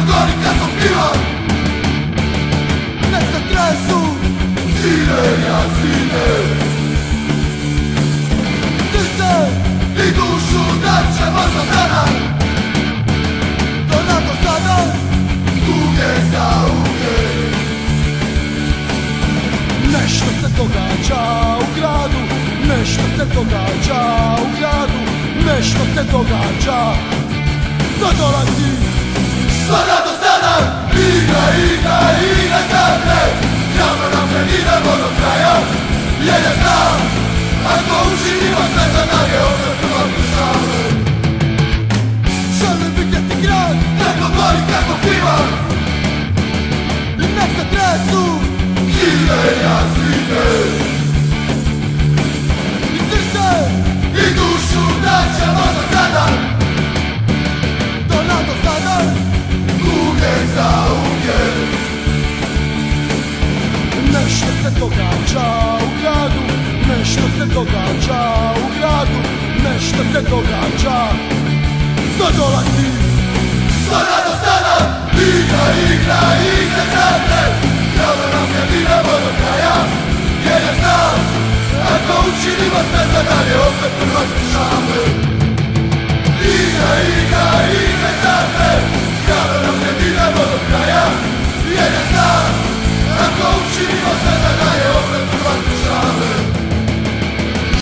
gori kako piva. Nek se tresu sine, ja sine, srce i dušu dat ćemo za sada. Donato sada, uvijek za uvijek. Nešto se događa u gradu, nešto se događa u gradu, nešto se događa. To dolazi, Donato sada, igra, igra, igra zadne. Javno nam ne idemo do kraja, jer je znam, ako učinimo sve za dalje, opet prvo pušave. Želim vidjeti grad, kako gori, kako piva. I nek se tresu sine, ja sine, i srce i dušu dat ćemo za sada. Donato sada, uvijek za uvijek. Nešto se događa u gradu, nešto se događa u gradu, nešto se događa. To dolazi, Donato sada, igra, igra, igra zadne. Javno nam ne idemo do kraja, jer je znam, ako učinimo sve za dalje, opet prvo pušave.